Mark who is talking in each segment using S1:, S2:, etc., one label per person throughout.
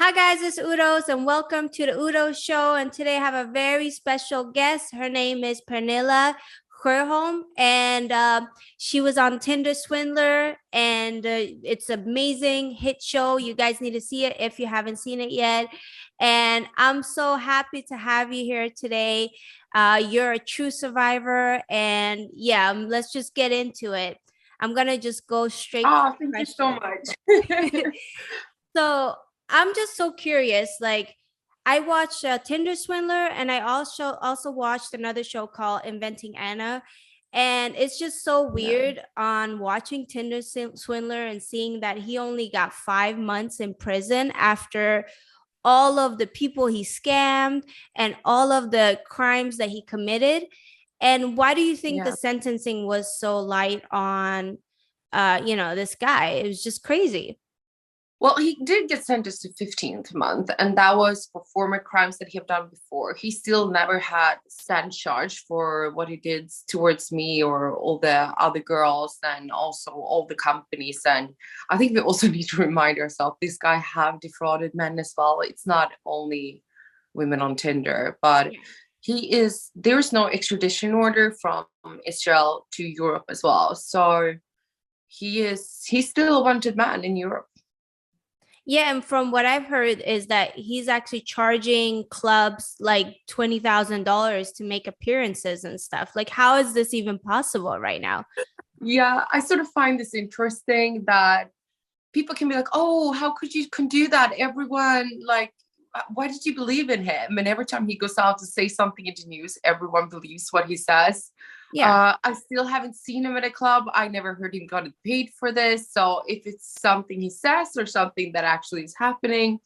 S1: Hi guys, it's Uldouz and welcome to the Uldouz Show. And today I have a very special guest. Her name is Pernilla Sjoholm, and she was on Tinder Swindler, and it's an amazing hit show. You guys need to see it if you haven't seen it yet. And I'm so happy to have you here today. You're a true survivor, and yeah, let's just get into it. I'm gonna just go straight to
S2: Oh,
S1: the
S2: thank you so
S1: question.
S2: much.
S1: So I'm just so curious. Like, I watched Tinder Swindler, and I also watched another show called Inventing Anna. And it's just so
S2: Yeah.
S1: weird on watching Tinder Swindler and seeing that he only got 5 months in prison after all of the people he scammed and all of the crimes that he committed. And why do you think the
S2: Yeah.
S1: sentencing was so light on, this guy? It was just crazy.
S2: Well, he did get sentenced to 15th month, and that was for former crimes that he have done before. He still never had stand charge for what he did towards me or all the other girls and also all the companies. And I think we also need to remind ourselves this guy have defrauded men as well. It's not only women on Tinder, but there's no extradition order from Israel to Europe as well. So he's still a wanted man in Europe.
S1: Yeah, and from what I've heard is that he's actually charging clubs like $20,000 to make appearances and stuff. Like, how is this even possible right now?
S2: Yeah, I sort of find this interesting that people can be like, "Oh, how could you can do that?" Everyone like, why did you believe in him? And every time he goes out to say something in the news, everyone believes what he says.
S1: Yeah.
S2: I still haven't seen him at a club. I never heard him got paid for this. So if it's something he says or something that actually is happening,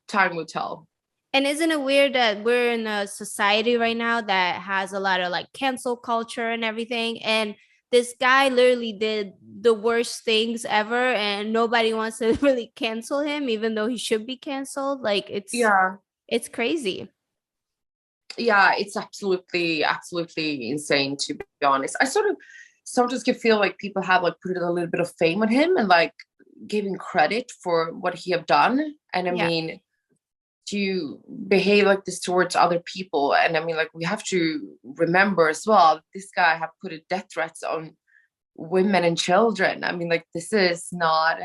S2: time will tell.
S1: And isn't it weird that we're in a society right now that has a lot of like cancel culture and everything? And this guy literally did the worst things ever, and nobody wants to really cancel him, even though he should be canceled. Like,
S2: Yeah.
S1: it's crazy.
S2: Yeah, it's absolutely insane, to be honest. I sort of sometimes can feel like people have like put a little bit of fame on him and like giving credit for what he have done. And I
S1: Yeah.
S2: mean, to behave like this towards other people. And I mean, like we have to remember as well, this guy have put a death threats on women and children. I mean, like this is not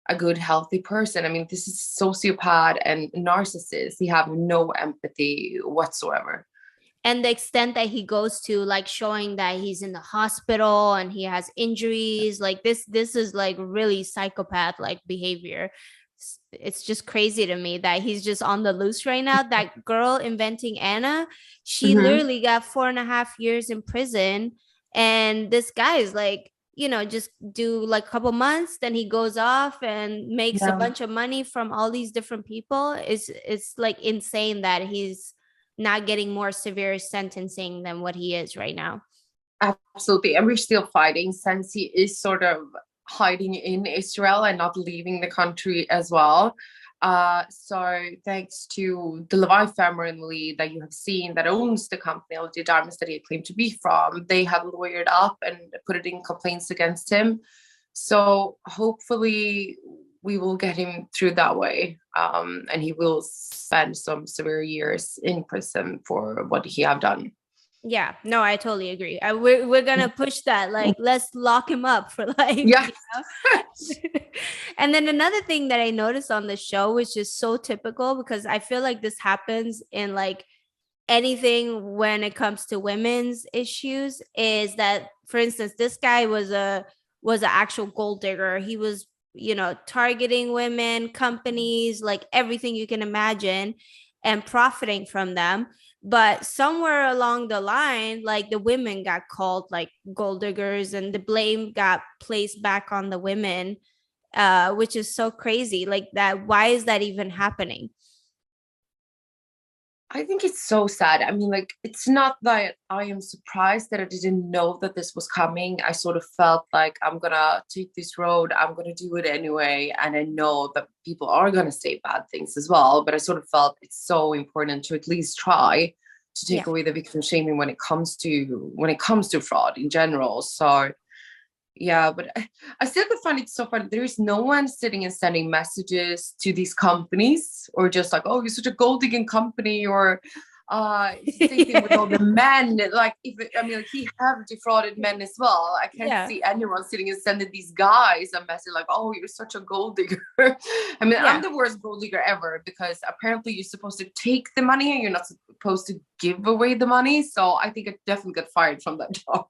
S2: a good, healthy person. I mean, this is sociopath and narcissist. He have no empathy whatsoever.
S1: And the extent that he goes to, like, showing that he's in the hospital and he has injuries, like this is like really psychopath like behavior. It's just crazy to me that he's just on the loose right now. That girl Inventing Anna, she
S2: Mm-hmm.
S1: literally got 4.5 years in prison, and this guy is like, just do like a couple months, then he goes off and makes a
S2: Yeah.
S1: bunch of money from all these different people. It's like insane that he's not getting more severe sentencing than what he is right now.
S2: Absolutely. And we're still fighting since he is sort of hiding in Israel and not leaving the country as well. So thanks to the Levi family that you have seen that owns the company, all the diamonds that he claimed to be from, they have lawyered up and put it in complaints against him. So hopefully we will get him through that way. And he will spend some severe years in prison for what he have done.
S1: Yeah, no, I totally agree. We're gonna push that. Like, let's lock him up for life.
S2: Yeah.
S1: And then another thing that I noticed on the show, which is so typical because I feel like this happens in like anything when it comes to women's issues, is that, for instance, this guy was an actual gold digger. He was, targeting women, companies, like everything you can imagine, and profiting from them. But somewhere along the line, like, the women got called like gold diggers, and the blame got placed back on the women, which is so crazy. Like, that, why is that even happening?
S2: I think it's so sad. I mean, like, it's not that I am surprised that I didn't know that this was coming. I sort of felt like I'm gonna take this road, I'm gonna do it anyway. And I know that people are gonna say bad things as well, but I sort of felt it's so important to at least try to
S1: Yeah.
S2: take away the victim shaming when it comes to fraud in general. So Yeah, but I still could find it so funny. There is no one sitting and sending messages to these companies, or just like, oh, you're such a gold digging company, or it's the same thing with all the
S1: Yeah.
S2: men. Like, if I mean, like, he have defrauded men as well. I can't
S1: Yeah.
S2: see anyone sitting and sending these guys a message like, oh, you're such a gold digger. I mean, I'm
S1: Yeah.
S2: the worst gold digger ever, because apparently you're supposed to take the money and you're not supposed to give away the money. So I think I definitely got fired from that job.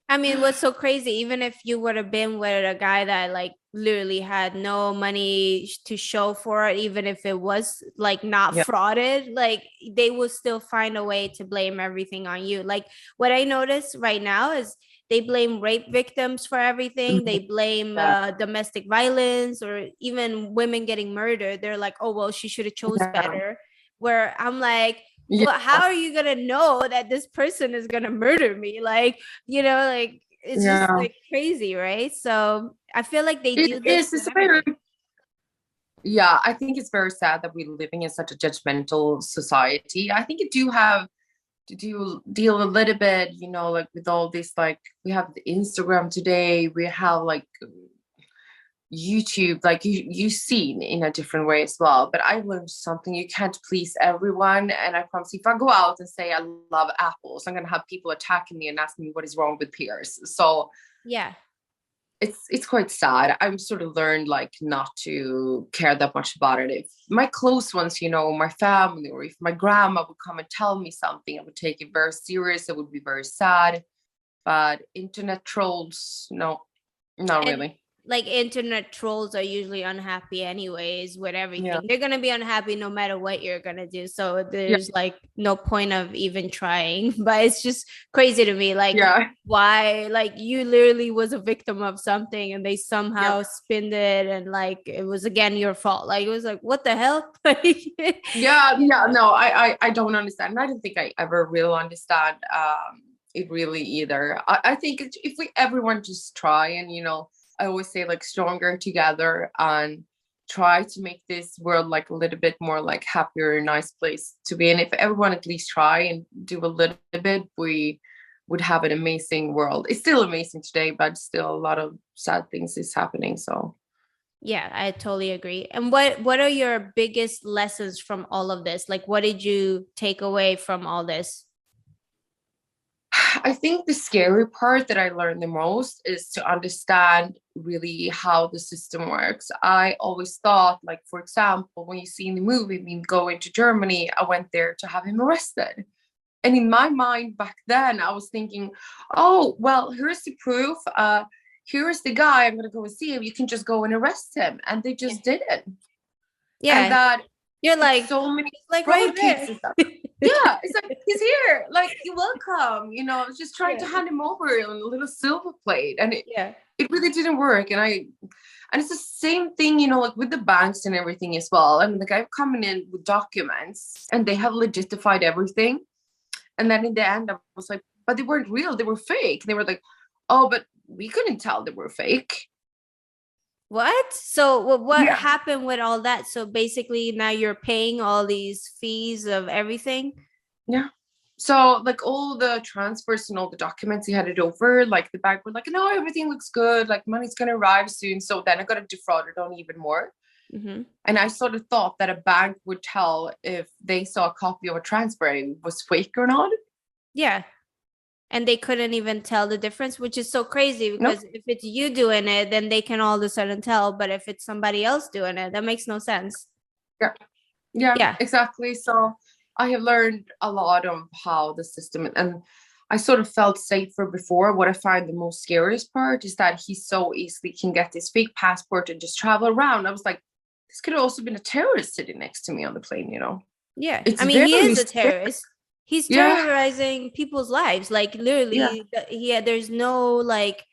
S1: I mean, what's so crazy, even if you would have been with a guy that like literally had no money to show for it, even if it was like not
S2: Yeah.
S1: frauded, like they will still find a way to blame everything on you. Like what I notice right now is they blame rape victims for everything. They blame
S2: Yeah.
S1: domestic violence or even women getting murdered. They're like, oh, well, she should have chose
S2: Yeah.
S1: better. Where I'm like,
S2: Yeah.
S1: well, how are you gonna know that this person is gonna murder me? Like, like it's just
S2: Yeah.
S1: like crazy, right? So I feel like they
S2: It
S1: do this
S2: is.
S1: with
S2: It's very,
S1: everything.
S2: yeah, I think it's very sad that we're living in such a judgmental society. I think you do have to deal a little bit, like with all this, like we have the Instagram today, we have like YouTube, like you see in a different way as well. But I learned something: you can't please everyone. And I promise, if I go out and say I love apples, I'm gonna have people attacking me and asking me what is wrong with pears. So
S1: Yeah.
S2: it's quite sad. I'm sort of learned like not to care that much about it. If my close ones, my family, or if my grandma would come and tell me something, I would take it very serious. I would be very sad. But internet trolls, no, not
S1: And
S2: really.
S1: like internet trolls are usually unhappy anyways with
S2: Yeah.
S1: everything. They're gonna be unhappy no matter what you're gonna do. So
S2: Yeah.
S1: there's like no point of even trying. But it's just crazy to me. Like
S2: Yeah.
S1: why like you literally was a victim of something and they
S2: Yeah.
S1: somehow spinned it and like it was again your fault. Like it was like what the hell? Like
S2: Yeah. Yeah. No, I don't understand. And I don't think I ever will understand it really either. I think if we everyone just try, and I always say like stronger together, and try to make this world like a little bit more like happier, nice place to be. And if everyone at least try and do a little bit, we would have an amazing world. It's still amazing today, but still a lot of sad things is happening. So
S1: Yeah, I totally agree. And what are your biggest lessons from all of this? Like what did you take away from all this?
S2: I think the scary part that I learned the most is to understand really how the system works. I always thought, like, for example, when you see in the movie me going to Germany, I went there to have him arrested. And in my mind back then, I was thinking, oh, well, here's the proof. Here's the guy. I'm going to go and see him. You can just go and arrest him. And they
S1: Yeah.
S2: just didn't. And
S1: Yeah.
S2: that
S1: You're
S2: it's
S1: like
S2: so many
S1: it's like right
S2: fraud
S1: there.
S2: cases. Yeah, it's like he's here, like you're welcome. I was just trying to
S1: Yeah.
S2: hand him over on a little silver plate, and it,
S1: Yeah.
S2: it really didn't work. And it's the same thing, like with the banks and everything as well. I mean, the guy coming in with documents, and they have legitified everything, and then in the end, I was like, but they weren't real; they were fake. They were like, oh, but we couldn't tell they were fake.
S1: What? So what
S2: Yeah.
S1: happened with all that? So basically now you're paying all these fees of everything?
S2: Yeah. So like all the transfers and all the documents he had it over, like the bank were like, no, everything looks good, like money's gonna arrive soon. So then I got defrauded on even more.
S1: Mm-hmm.
S2: And I sort of thought that a bank would tell if they saw a copy of a transfer it was fake or not.
S1: Yeah. And they couldn't even tell the difference, which is so crazy
S2: Nope.
S1: because if it's you doing it, then they can all of a sudden tell. But if it's somebody else doing it, that makes no sense.
S2: Yeah. Yeah,
S1: Yeah.
S2: exactly. So I have learned a lot of how the system, and I sort of felt safer before. What I find the most scariest part is that he so easily can get this fake passport and just travel around. I was like, this could have also been a terrorist sitting next to me on the plane.
S1: Yeah.
S2: It's
S1: I mean, he
S2: very
S1: is a
S2: scary.
S1: terrorist. He's
S2: Yeah,
S1: terrorizing people's lives. Like
S2: yeah.
S1: literally, there's no like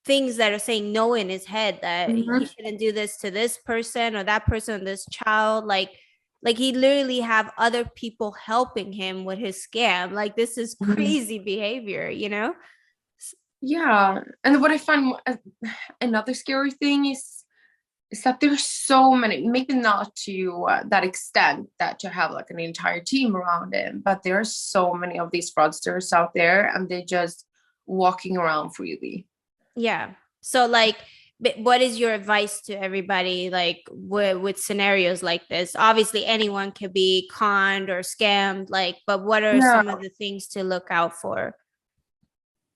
S1: things that are saying no in his head that he
S2: Mhm.
S1: shouldn't do this to this person or that person, this child. Like he literally have other people helping him with his scam. Like this is
S2: Mhm.
S1: crazy behavior.
S2: Yeah. And what I find another scary thing is that there's so many, maybe not to that extent that you have like an entire team around him, but there are so many of these fraudsters out there, and they just walking around freely.
S1: Yeah. So like, what is your advice to everybody like with scenarios like this? Obviously anyone can be conned or scammed, like, but what are
S2: Yeah.
S1: some of the things to look out for?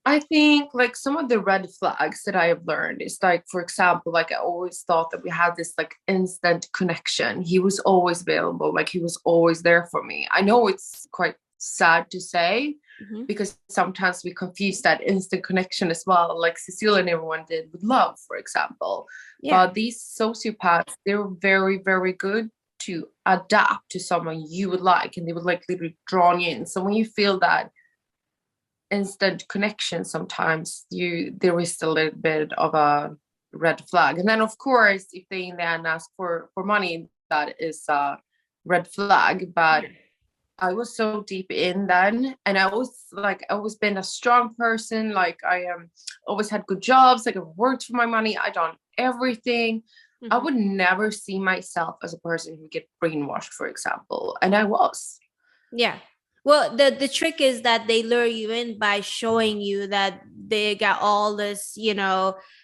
S2: I think like some of the red flags that I have learned is like, for example, like I always thought that we had this like instant connection. He was always available, like he was always there for me. I know it's quite sad to say
S1: Mhm.
S2: because sometimes we confuse that instant connection as well, like Cecilia and everyone did with love, for example.
S1: Yeah.
S2: But these sociopaths, they're very, very good to adapt to someone you would like, and they would like literally draw you in. So when you feel that instant connection, sometimes there is a little bit of a red flag. And then of course if they then ask for money, that is a red flag. But
S1: Yeah.
S2: I was so deep in then, and I always been a strong person, like I always had good jobs, like I've worked for my money, I done everything. I
S1: Mhm.
S2: would never see myself as a person who get brainwashed, for example, and I was.
S1: Yeah. Well, the trick is that they lure you in by showing you that they got all this,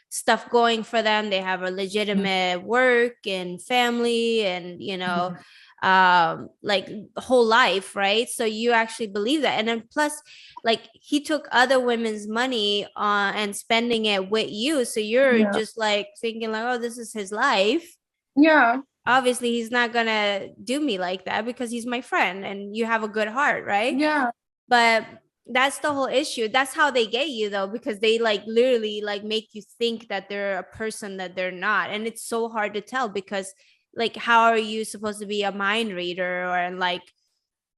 S1: stuff going for them. They have a legitimate work and family and,
S2: Mhm.
S1: like whole life, right? So you actually believe that. And then plus, like he took other women's money and spending it with you. So you're
S2: Yeah.
S1: just like thinking like, oh, this is his life.
S2: Yeah.
S1: Obviously he's not gonna do me like that because he's my friend and you have a good heart, right?
S2: Yeah.
S1: But that's the whole issue. That's how they get you though, because they like literally like make you think that they're a person that they're not, and it's so hard to tell because like how are you supposed to be a mind reader? Or like,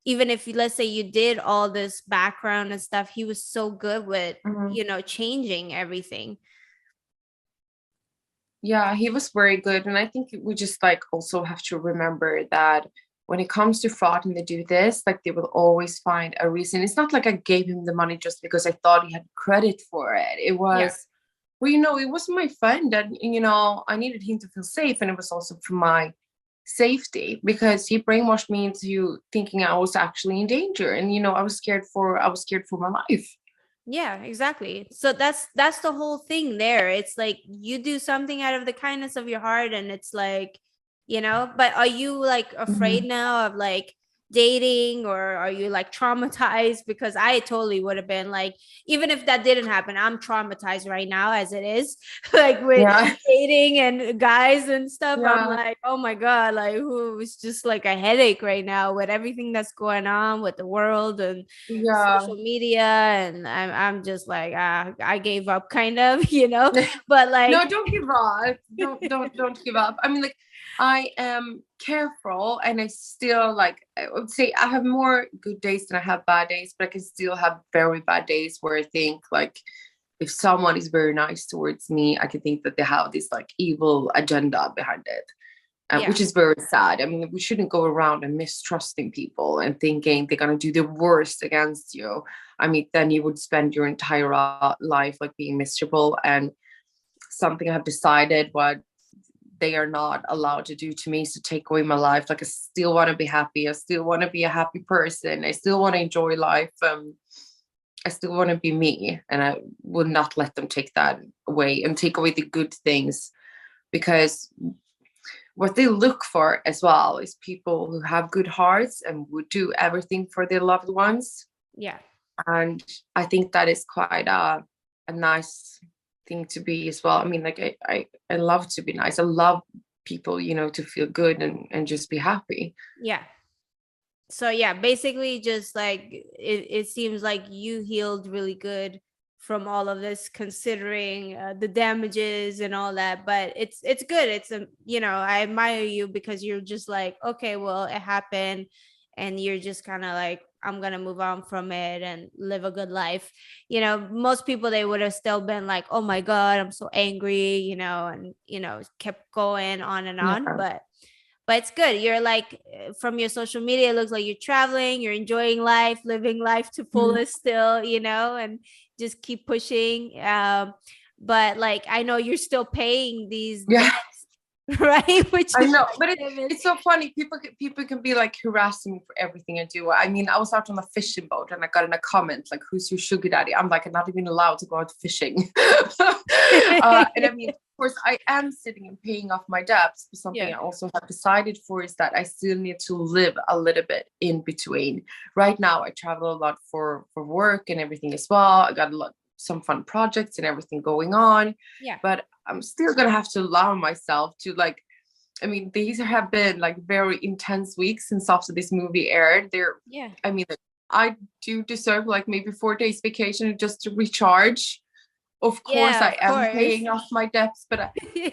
S1: even if let's say you did all this background and stuff, he was so good with
S2: Mhm.
S1: changing everything.
S2: Yeah, he was very good. And I think we just like also have to remember that when it comes to fraud and they do this, like they will always find a reason. It's not like I gave him the money just because I thought he had credit for it. It
S1: Yeah.
S2: was, well, it was my friend, and I needed him to feel safe. And it was also for my safety because he brainwashed me into thinking I was actually in danger. And I was scared for my life.
S1: Yeah, exactly. So that's the whole thing there. It's like you do something out of the kindness of your heart and it's like, but are you like afraid
S2: Mhm.
S1: now of like dating, or are you like traumatized? Because I totally would have been like, even if that didn't happen, I'm traumatized right now as it is. Like with
S2: Yeah.
S1: dating and guys and stuff, I'm
S2: Yeah.
S1: like, oh my God, like who it's just like a headache right now with everything that's going on with the world and
S2: Yeah.
S1: social media. And I'm just like, I gave up kind of, but like,
S2: No, don't give up. Don't give up. I mean, like, I am careful, and I still like. I would say I have more good days than I have bad days, but I can still have very bad days where I think like, if someone is very nice towards me, I can think that they have this like evil agenda behind it,
S1: yeah,
S2: which is very sad. I mean, we shouldn't go around and mistrusting people and thinking they're gonna do the worst against you. I mean, then you would spend your entire life like being miserable. And something I have decided what they are not allowed to do to me is to take away my life. Like I still want to be happy. I still want to be a happy person. I still want to enjoy life. I still want to be me, and I will not let them take that away and take away the good things, because what they look for as well is people who have good hearts and would do everything for their loved ones.
S1: yeah,
S2: And I think that is quite a nice thing to be as well. I mean, like I love to be nice. I love people, to feel good and just be happy.
S1: yeah. So yeah, basically just like it seems like you healed really good from all of this, considering the damages and all that. But it's good. It's a, I admire you because you're just like, okay, well, it happened, and you're just kind of like, I'm gonna move on from it and live a good life. Most people, they would have still been like, oh my God, I'm so angry, and kept going on and on.
S2: Yeah.
S1: But it's good. You're like, from your social media, it looks like you're traveling, you're enjoying life, living life to
S2: Mhm.
S1: fullest still, and just keep pushing. But like, I know you're still paying these
S2: Yeah.
S1: debts. right? Which
S2: I
S1: is
S2: know,
S1: like,
S2: but
S1: damn it.
S2: it's so funny. People can be like harassing me for everything I do. I mean, I was out on a fishing boat and I got in a comment like, "Who's your sugar daddy?" I'm like, I'm not even allowed to go out fishing. And I mean, of course, I am sitting and paying off my debts. But something
S1: Yeah.
S2: I also have decided for is that I still need to live a little bit in between. Right now, I travel a lot for work and everything as well. I got a lot some fun projects and everything going on,
S1: Yeah.
S2: but I'm still gonna have to allow myself to like. I mean, these have been like very intense weeks since after this movie aired.
S1: Yeah.
S2: I mean, like, I do deserve like maybe 4 days vacation just to recharge. Of course,
S1: Yeah,
S2: I
S1: of
S2: am
S1: course.
S2: paying off my debts, but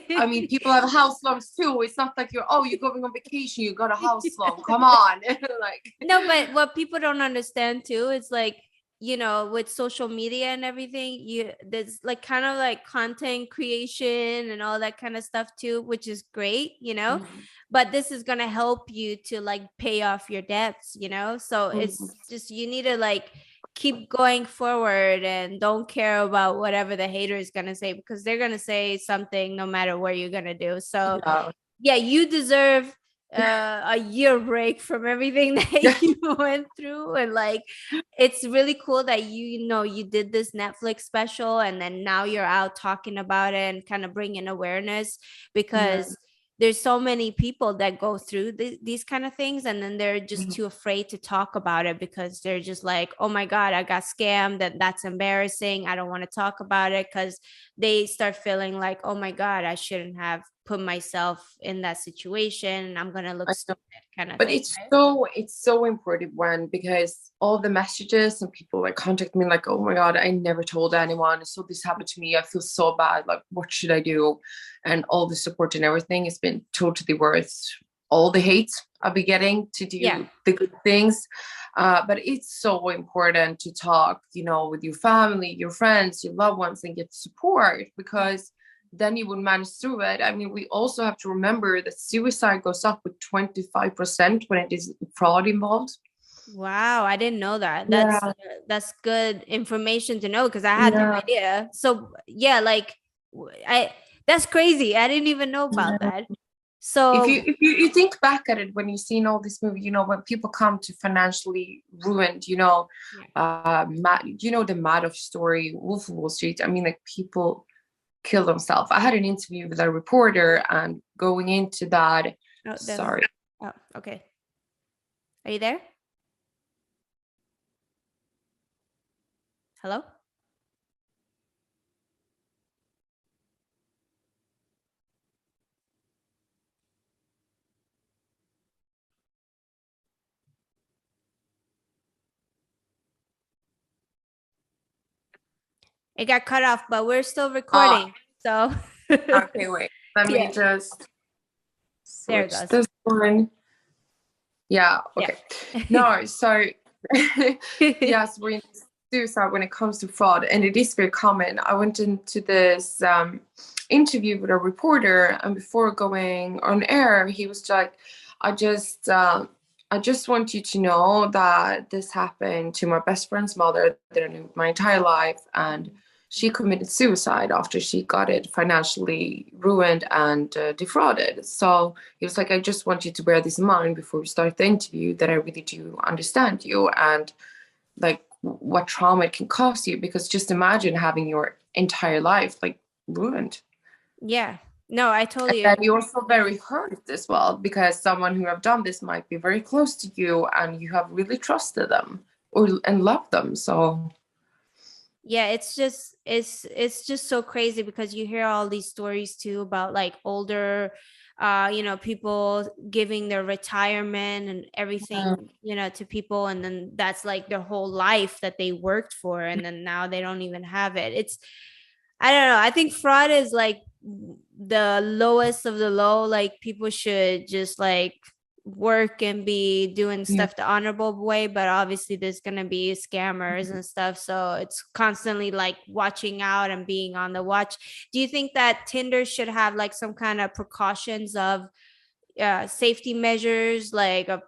S2: I mean, people have house loans too. It's not like you're going on vacation, you got a house loan. Come on, like.
S1: No, but what people don't understand too is like, you know, with social media and everything, there's like kind of like content creation and all that kind of stuff too, which is great, you know.
S2: Mhm.
S1: But this is gonna help you to like pay off your debts, you know. So
S2: Mhm.
S1: it's just you need to like keep going forward and don't care about whatever the hater is gonna say because they're gonna say something no matter what you're gonna do. So
S2: Yeah.
S1: yeah, you deserve a year break from everything that you went through. And like, it's really cool that you know, you did this Netflix special and then now you're out talking about it and kind of bringing awareness
S2: Yeah.
S1: because there's so many people that go through these kind of things and then they're just
S2: Mhm.
S1: too afraid to talk about it because they're just like, oh my god, I got scammed, that's embarrassing, I don't want to talk about it, because they start feeling like, oh my god, I shouldn't have put myself in that situation, I'm gonna look
S2: I know.
S1: stupid, kind of
S2: But
S1: thing, right?
S2: it's so important when because all the messages and people like contact me like, oh my god, I never told anyone, so this happened to me, I feel so bad, like what should I do? And all the support and everything has been totally worth all the hate I'll be getting to
S1: Yeah.
S2: do the good things. But it's so important to talk, with your family, your friends, your loved ones, and get support because then you would manage through it. I mean, we also have to remember that suicide goes up with 25% when it is fraud involved.
S1: Wow, I didn't know that.
S2: Yeah,
S1: That's good information to know because I had no
S2: yeah,
S1: idea. So yeah, like I that's crazy. I didn't even know about
S2: yeah.
S1: that.
S2: If
S1: So
S2: you think back at it when you've seen all this movie, when people come to financially ruined,
S1: yeah.
S2: the Madoff story, Wolf of Wall Street. I mean, like people kill themselves. I had an interview with a reporter, and going into that,
S1: Oh,
S2: sorry.
S1: oh, okay. Are you there? Hello? It got cut off, but we're still
S2: Uh,
S1: recording. So
S2: okay, wait. Let me
S1: yeah,
S2: just
S1: there it
S2: switch
S1: goes.
S2: this one. Yeah,
S1: Yeah.
S2: okay. No, so yes, we're in suicide when it comes to fraud, and it is very common. I went into this interview with a reporter, and before going on air, he was like, "I just, I just want you to know that this happened to my best friend's mother that I knew my entire life, and she committed suicide after she got it financially ruined and defrauded. So he was like, I just want you to bear this in mind before we start the interview, that I really do understand you and like what trauma it can cause you. Because just imagine having your entire life like ruined.
S1: Yeah. No, I
S2: And
S1: totally
S2: then
S1: agree.
S2: you're also very hurt as well because someone who have done this might be very close to you and you have really trusted them and loved them. So
S1: Yeah, it's just so crazy because you hear all these stories too about like older people giving their retirement and everything, to people, and then that's like their whole life that they worked for and then now they don't even have it. It's I don't know. I think fraud is like the lowest of the low. Like people should just like work and be doing
S2: yeah.
S1: stuff the honorable way, but obviously there's gonna be scammers and stuff. So it's constantly like watching out and being on the watch. Do you think that Tinder should have like some kind of precautions of safety measures, like a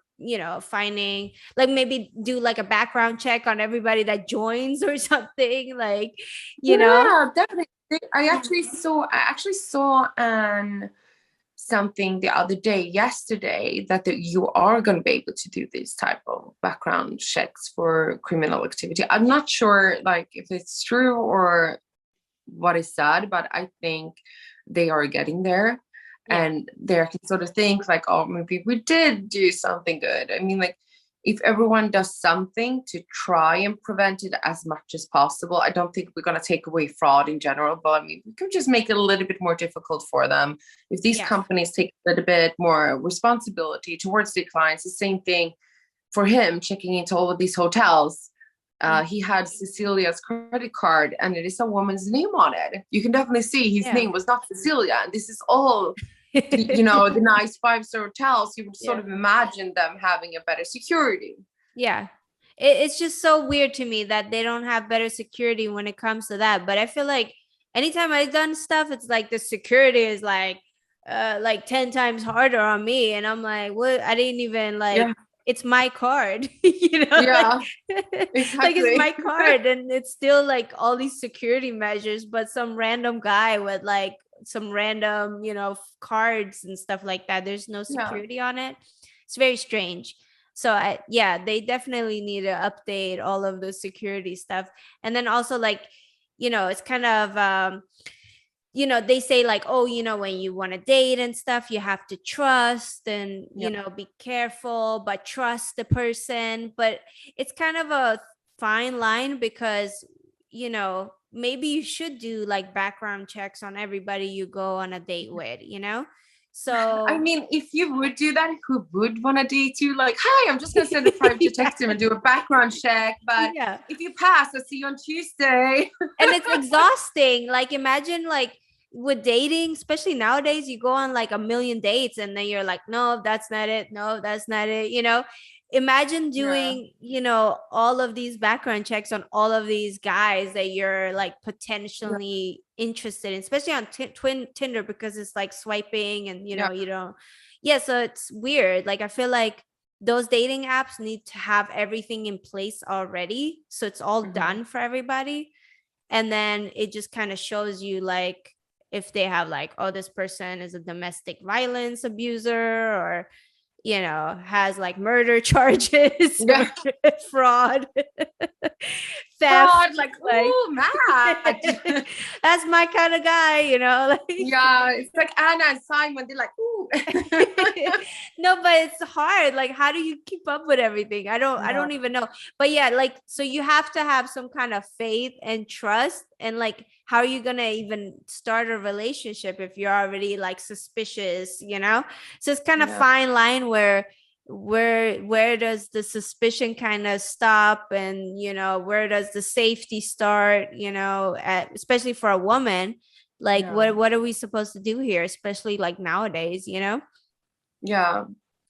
S1: finding, like maybe do like a background check on everybody that joins or something, like you know?
S2: Yeah, definitely. I actually saw an something the other day, yesterday, that you are going to be able to do these type of background checks for criminal activity. I'm not sure like if it's true or what is said, but I think they are getting there.
S1: Yeah.
S2: And they can sort of think like, oh, maybe we did do something good. I mean, like, if everyone does something to try and prevent it as much as possible, I don't think we're going to take away fraud in general, but I mean, we can just make it a little bit more difficult for them. If these
S1: Yeah.
S2: companies take a little bit more responsibility towards their clients, the same thing for him checking into all of these hotels. He had Cecilia's credit card and it is a woman's name on it. You can definitely see his
S1: Yeah.
S2: name was not Cecilia. And this is all, you know, the nice 5-star hotels. You would sort of imagine them having a better security.
S1: Yeah. It's just so weird to me that they don't have better security when it comes to that. But I feel like anytime I've done stuff, it's like the security is like 10 times harder on me. And I'm like, what? I didn't even like, it's my card, you know?
S2: Yeah,
S1: Exactly. Like it's
S2: exactly.
S1: my card and it's still like all these security measures, but some random guy with like some random, you know, cards and stuff like that. There's no security on it. It's very strange. So they definitely need to update all of the security stuff. And then also like, you know, it's kind of you know, they say like, oh, you know, when you want to date and stuff, you have to trust and, you know, be careful, but trust the person. But it's kind of a fine line because, you know, maybe you should do like background checks on everybody you go on a date with, you know? So
S2: I mean, if you would do that, who would want to date you? Like, hi, I'm just going to send a private text him and do a background check. But if you pass, I'll see you on Tuesday.
S1: And it's exhausting. Like, imagine like with dating, especially nowadays, you go on like a million dates and then you're like, no, that's not it. No, that's not it. You know, imagine doing, you know, all of these background checks on all of these guys that you're like potentially interested in, especially on Tinder, because it's like swiping and, you know, you don't. Yeah. So it's weird. Like, I feel like those dating apps need to have everything in place already. So it's all done for everybody. And then it just kind of shows you like if they have like, oh, this person is a domestic violence abuser or, you know, has like murder charges or fraud, theft,
S2: like, oh, mad.
S1: That's my kind of guy, you know. Like,
S2: it's like Anna and Simon. They're like, ooh.
S1: No, but it's hard. Like, how do you keep up with everything? I don't even know. But yeah, like, so you have to have some kind of faith and trust. And like, how are you gonna even start a relationship if you're already like suspicious, you know? So it's kind of fine line where does the suspicion kind of stop, and you know, where does the safety start, you know, especially for a woman. Like, what are we supposed to do here, especially like nowadays, you know?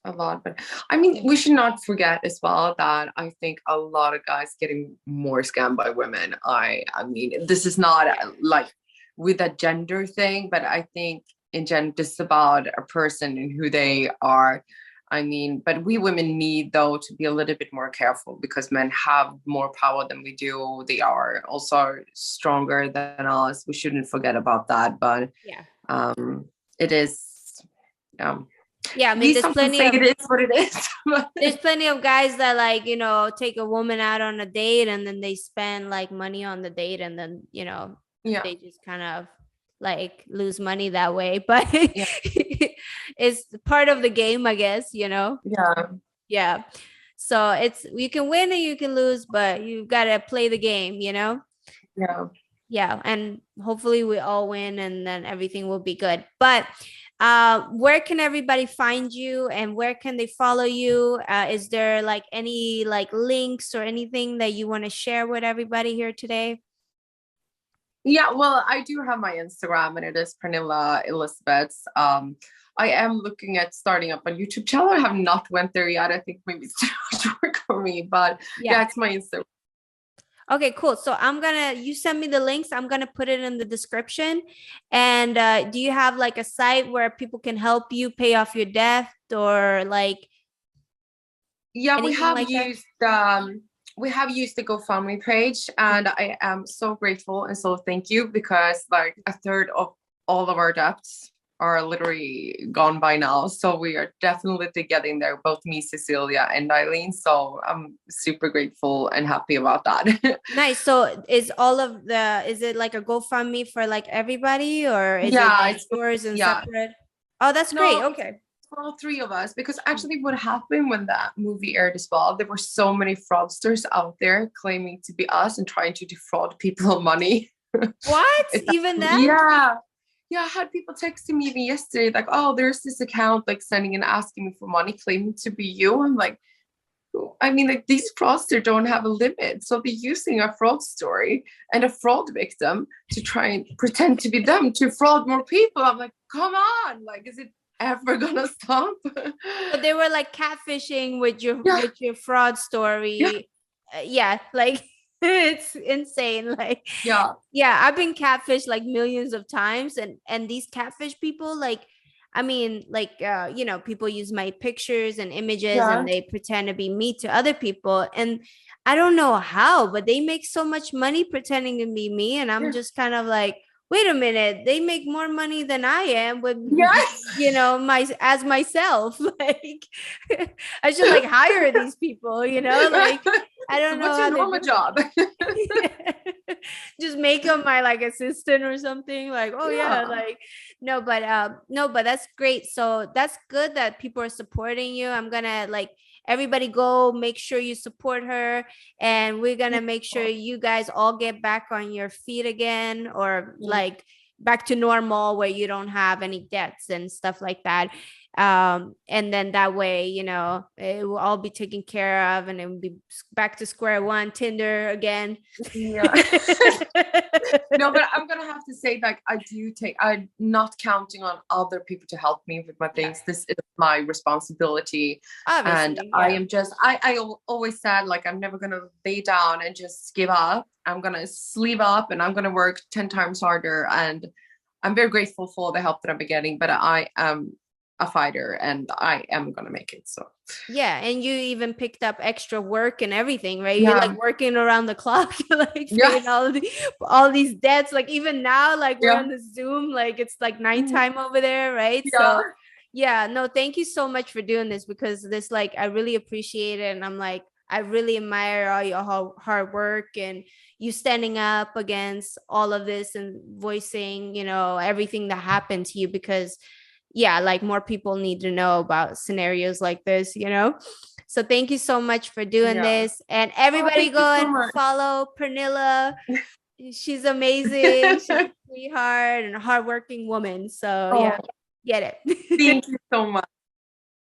S2: A lot. But I mean, we should not forget as well that I think a lot of guys getting more scammed by women. I mean, this is not like with a gender thing, but I think in general, this is about a person and who they are. I mean, but we women need, though, to be a little bit more careful because men have more power than we do. They are also stronger than us. We shouldn't forget about that. But it is.
S1: I mean, there's plenty of,
S2: it is what it is.
S1: There's plenty of guys that like, you know, take a woman out on a date and then they spend like money on the date and then, you know, they just kind of like lose money that way. But it's part of the game, I guess, you know? Yeah. So it's, you can win and you can lose, but you got to play the game, you know? Yeah. And hopefully we all win and then everything will be good. But where can everybody find you and where can they follow you? Is there like any like links or anything that you want to share with everybody here today?
S2: Well, I do have my Instagram and it is Pernilla Elizabeth. I am looking at starting up a YouTube channel. I have not went there yet. I think maybe it's too much work for me, but it's my Instagram.
S1: Okay, cool. So you send me the links. I'm going to put it in the description. And do you have like a site where people can help you pay off your debt or like?
S2: Yeah, we have used the GoFundMe page and I am so grateful and so thank you because like a third of all of our debts are literally gone by now. So we are definitely getting there, both me, Cecilia, and Eileen. So I'm super grateful and happy about that.
S1: Nice. So is it like a GoFundMe for like everybody, or is it
S2: Yeah,
S1: like
S2: it's
S1: yours and
S2: yeah.
S1: separate? Oh, that's great.
S2: No, it's
S1: Okay.
S2: for all three of us, because actually what happened when that movie aired as well, there were so many fraudsters out there claiming to be us and trying to defraud people of money.
S1: What? Even that?
S2: Yeah. Yeah, I had people texting me even yesterday, like, oh, there's this account like sending and asking me for money, claiming to be you. I'm like, I mean, like these fraudsters don't have a limit. So they're using a fraud story and a fraud victim to try and pretend to be them to fraud more people. I'm like, come on, like, is it ever gonna stop?
S1: So they were like catfishing with
S2: Yeah,
S1: your fraud
S2: yeah,
S1: story. Yeah, like it's insane. Like,
S2: yeah,
S1: yeah, I've been catfished like millions of times, and these catfish people, like, I mean, like, people use my pictures and images,
S2: yeah,
S1: and they pretend to be me to other people, and I don't know how, but they make so much money pretending to be me, and I'm
S2: yeah,
S1: just kind of like, wait a minute, they make more money than I am with,
S2: yes.
S1: my as myself. Like, I should like hire these people, like, I don't know
S2: What's
S1: how
S2: your
S1: they
S2: normal
S1: do
S2: job?
S1: it. Just make them my like assistant or something, like, oh yeah,
S2: Yeah,
S1: like, no, but that's great. So that's good that people are supporting you. I'm gonna, like, everybody go make sure you support her, and we're gonna make sure you guys all get back on your feet again, or
S2: yeah,
S1: like back to normal where you don't have any debts and stuff like that. And then that way, it will all be taken care of, and it will be back to square one, Tinder again.
S2: yeah. No, but I'm gonna have to say, like, I'm not counting on other people to help me with my
S1: Yeah,
S2: things. This is my responsibility. And
S1: obviously,
S2: I
S1: yeah.
S2: am just, always said, like, I'm never gonna lay down and just give up. I'm gonna sleeve up and I'm gonna work 10 times harder. And I'm very grateful for the help that I've been getting, but I am a fighter and I am gonna make it. So,
S1: Yeah, and you even picked up extra work and everything, right? You're like
S2: yeah,
S1: working around the clock, like
S2: yeah,
S1: paying all these debts. Like even now, like we're
S2: yeah,
S1: on the Zoom, like it's like
S2: mhm,
S1: nighttime over there, right?
S2: yeah,
S1: So yeah, no, thank you so much for doing this, because this, like, I really appreciate it, and I'm like, I really admire all your hard work, and you standing up against all of this and voicing, everything that happened to you, because yeah, like more people need to know about scenarios like this. So thank you so much for doing
S2: yeah.
S1: this, and
S2: Oh,
S1: everybody
S2: thank you
S1: go
S2: so
S1: and
S2: much.
S1: follow Pernilla. She's amazing. She's a sweetheart and a hardworking woman. So yeah,
S2: Oh,
S1: get it.
S2: thank you so much.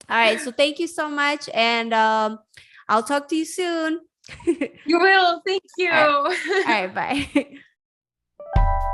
S1: All right, so thank you so much, and I'll talk to you soon.
S2: You will. Thank
S1: All right,
S2: you.
S1: all right, bye.